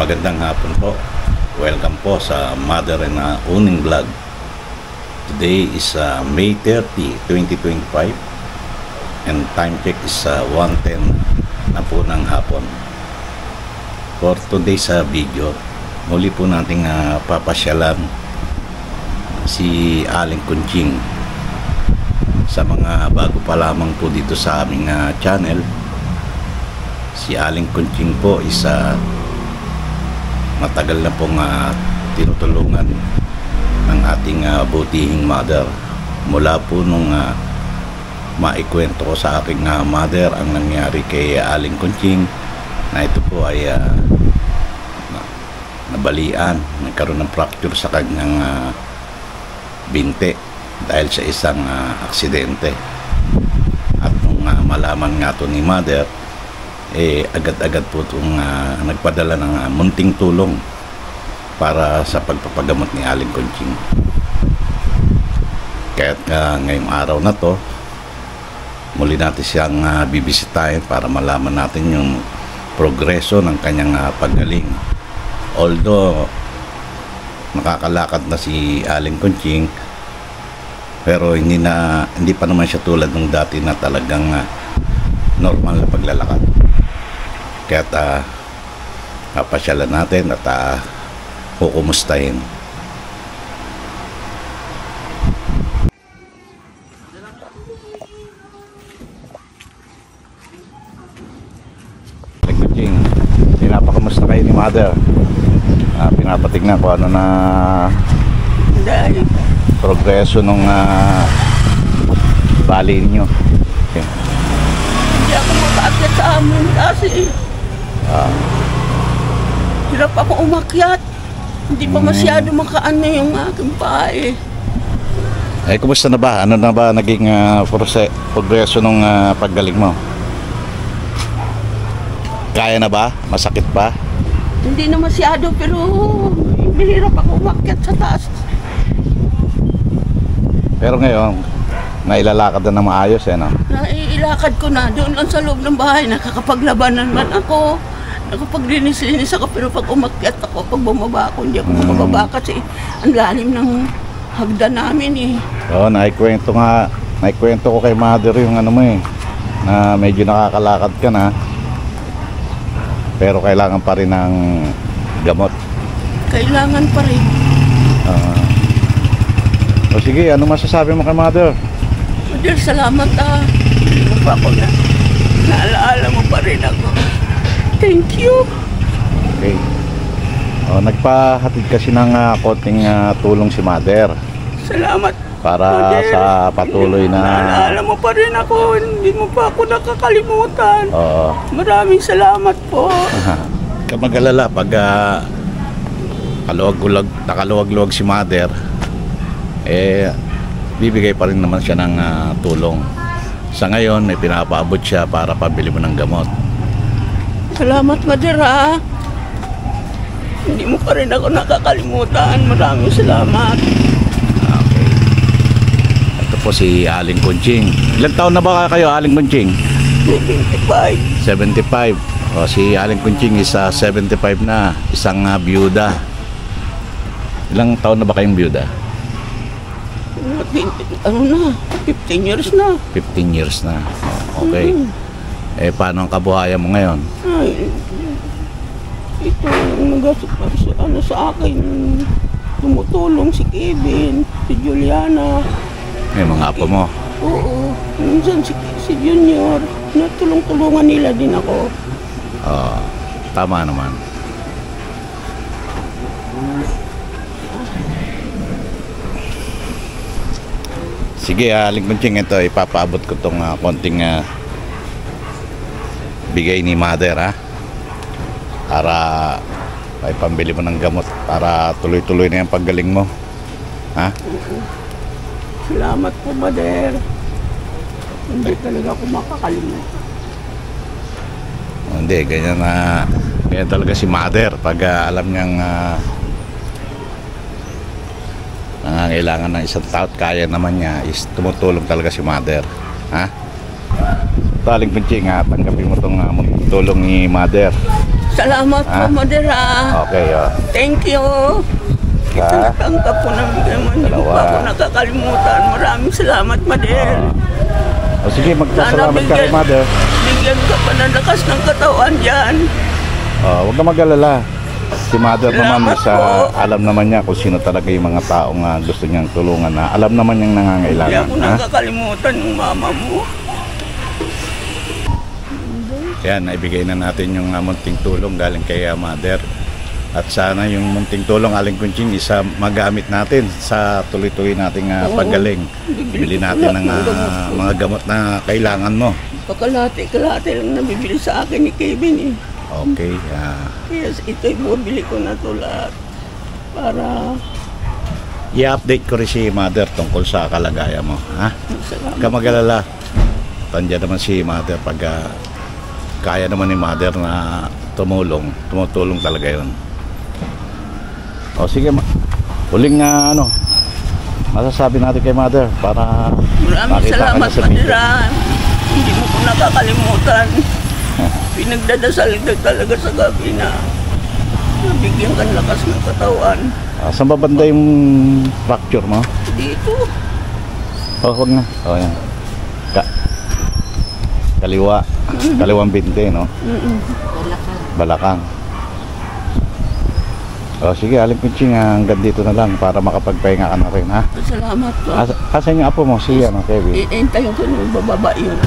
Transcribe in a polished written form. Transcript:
Magandang hapon po. Welcome po sa Mother and Uning Vlog. Today is May 30, 2025 and time check is 1:10 na po ng hapon. For today's video, muli po nating papasyalan si Aling Kunching. Sa mga bago pa lamang po dito sa aming channel, si Aling Kunching po is matagal na pong tinutulungan ng ating butihing mother. Mula po nung maikwento ko sa aking mother ang nangyari kay Aling Kunching, na ito po ay nabalian, nagkaroon ng fracture sa kanyang binte dahil sa isang aksidente. At nung malaman nga to ni mother, agad-agad po itong nagpadala ng munting tulong para sa pagpapagamot ni Aling Kunching. Kaya't ngayong araw na to, muli natin siyang bibisitahin para malaman natin yung progreso ng kanyang paggaling. Although nakakalakad na si Aling Kunching, pero hindi pa naman siya tulad ng dati na talagang normal na paglalakad. Kaya papasyalan natin at kukumustahin. Aling Kunching, pinapakamusta kayo ni mother? Pinapatignan ko ano na progreso nung bali ninyo. Okay. Hindi ako makaakyat sa amin kasi hirap ako umakyat. Hindi pa masyado makaano yung aking paa eh. Kumusta na ba? Ano na ba naging progreso nung paggaling mo? Kaya na ba? Masakit pa? Hindi na masyado pero hirap ako umakyat sa taas. Pero ngayon, nailalakad na maayos no? Naiilakad ko na. Doon lang sa loob ng bahay, nakakapaglabanan man ako. Nakapaglinis-linis ako, pero pag umakyat ako, pag bumaba ako, hindi ako makababa kasi ang lalim ng hagdan namin eh. Oo, naikwento ko kay mother yung ano mo na medyo nakakalakad ka na, pero kailangan pa rin ng gamot. Kailangan pa rin. O sige, ano masasabi mo kay mother? Mother, salamat Hindi mo pa ako naalaala mo pa rin ako. Thank you. Okay. Nagpahatid kasi ng konting tulong si mother. Salamat. Para mother, sa patuloy na naalaala mo pa rin ako. Hindi mo pa ako nakakalimutan. Oo. Maraming salamat po. Mag-alala pag nakaluwag-luwag si mother, bibigay pa rin naman siya ng tulong. Sa ngayon, may pinapaabot siya para pabili mo ng gamot. Salamat, mother Hindi mo pa rin ako nakakalimutan. Maraming salamat. Okay. Ito po si Aling Kunching. Ilang taon na ba kayo, Aling Kunching? 75. Si Aling Kunching is 75 na. Isang byuda. Ilang taon na ba kayong byuda? 15 years na. 15 years na. Okay. Paano ang kabuhayan mo ngayon? Ay, ito, sa akin, tumutulong si Kevin, si Juliana. May mga apo mo? Oo. Minsan si Junior, natulong-tulungan nila din ako. Tama naman. Sige, Aling Kunching, ito ipapaabot ko tong konting bigay ni mother para ay pambili mo ng gamot para tuloy-tuloy na yung paggaling mo. Salamat po, mother. Hindi talaga ako makakalimutan. Hindi, ganyan talaga si mother pag alam niyang nangangailangan ng isang tao at kaya naman niya, is tumutulong talaga si mother. Aling Kunching, tanggapin mo itong tulong ni mother. Salamat po, Ah? Mother, ah. Okay, Thank you. Ha? Itanggap po ng bigay mo. Hindi ko Dalawa. pa ako nakakalimutan. Maraming salamat, Mother. O sige, magpasalamat ka kay Mother. Bigyan ka pa ng lakas ng katawan dyan. Huwag ka mag-alala. Si Mother naman, Salamat po. alam naman niya kung sino talaga yung mga taong gusto niyang tulungan na. Alam naman niyang Hindi nangangailangan. ako Ha? nakakalimutan yung mama mo. Yan, naibigay na natin yung munting tulong galing kay Mother. At sana yung munting tulong, Aling Kunching, isa magamit natin sa tuloy-tuloy nating Oo. paggaling. Bili natin ng mga gamot na kailangan mo. Pakalati-kalati lang nabibili sa akin ni Kevin eh. Okay. Yes, ito'y bumili ko na ito lahat. Para I-update ko rin si Mother tungkol sa kalagayan mo. Ha? salamat. Huwag ka mag-alala. Tandiyan naman si Mother pag kaya naman ni Mother na tumutulong talaga yun. O sige, huling masasabi natin kay Mother para Maraming makita ka salamat, na sa video. Mother. Hindi mo ko nakakalimutan. Pinagdadasal ka talaga sa gabi na nabigyan ka ng lakas ng katawan. Saan ba banda yung fracture mo? Dito. Huwag na. Yan. Kaliwa. Kaliwang binte, no? Balakang. Sige, Aling Kunching, hanggang dito na lang para makapagpahinga ka na rin, ha? Salamat po. Asan yung apo mo? Si Kevin? Iintayin ko nung bababa yun.